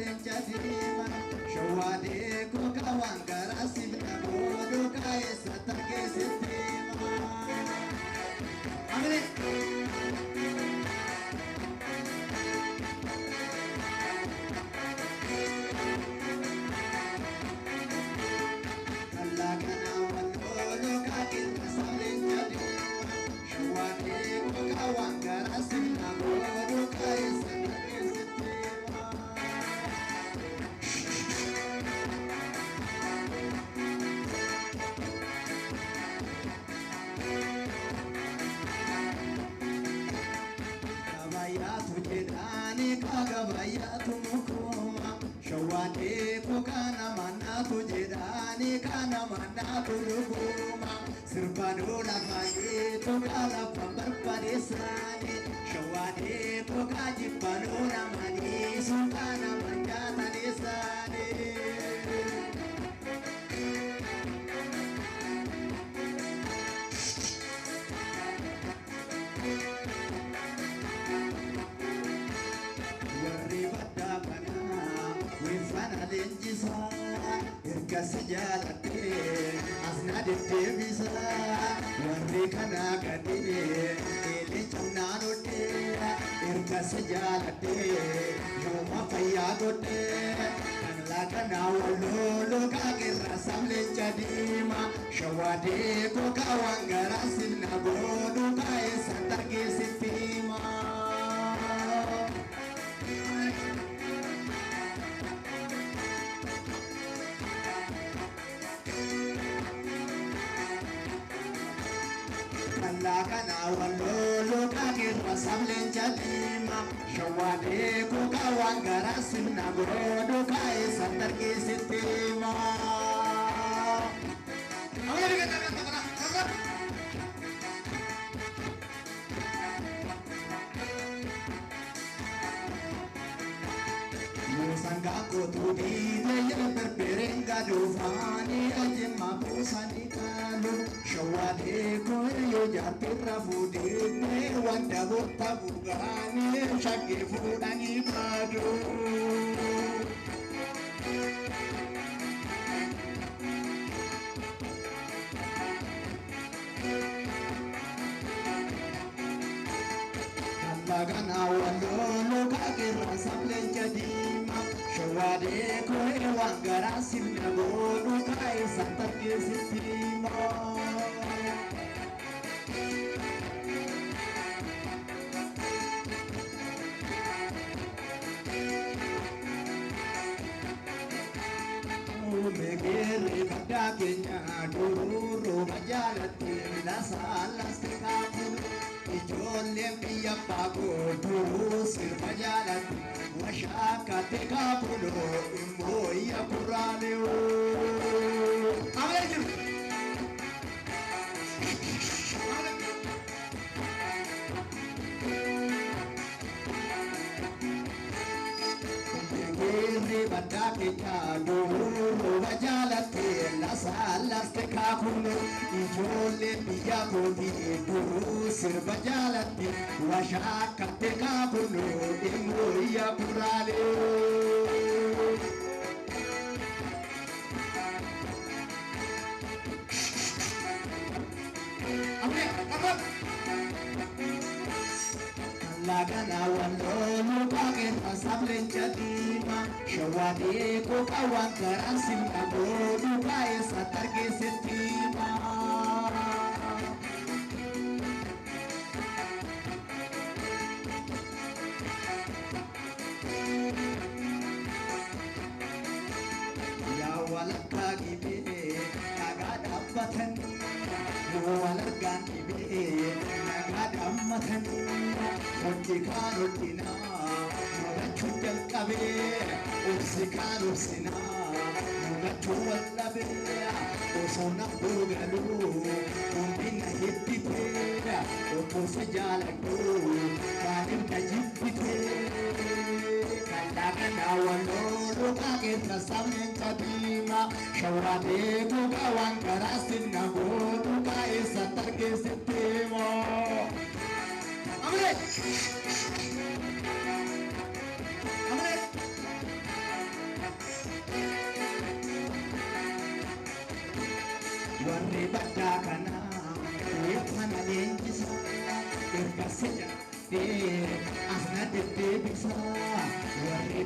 sablen jadima shawade ko kawangara sibna bodo kae satarke sitima amre Allah kana walo kae sablen jadima shawade ko kawangara sibna bodo kae satarke sitima Jedani kagabaya tumukuma shawade ko kana manatu jedani kana manatu lukuma sirbanu namaye to kala pambar parisani shawade ko kajipanu namani sultana manjata nisani Lenjisa irka sejalate asna devisa warri kana gade ele chunanote irka sejalate yoma payya gote kanla kana wallo kagirra samle chadima shawade ko kawangara sinna bodu kai satarge sitima Kana wallo kagirra samlen jadima shawade ko kawangara sinna bodo kai satarke sitima Musanga ko tudi le berperenga dufani ajema pusani kalu shawade ko yo jatirra fudi me wanda botta bugani shage fudani badu Lagana wallo kagirra samlen jadima shawade ko wangara sinna bodu kai satarke sitima Megere badakenya dururu bajalati la salas tekapul ijolle biya pago duru sir bajalati washaka tekapul imboya kurale o amen Megere badakenya dururu bajalati la salas tekapul ijolle biya kodi duru sir bajalati washaka tekapul imboya kurale Lagana wallo kagirra samlen jadima shawade ko kawangara sinna bodu kai satarke sitima Ya walaka gibe agada batan walargan gibe agada matan Otti karotina, murachu jalkabe, ursi karusina, murachu wallabe, osona burgalu, umbina hippite, otosa jalaku, kanim tajipite, kalagana wallo kagirra samlen jadima, shawade ko kawangara sinna bodu kai satarke sitima. Amre! warri baddaa kana kana leenjisa erga seja asna deddeebisa warri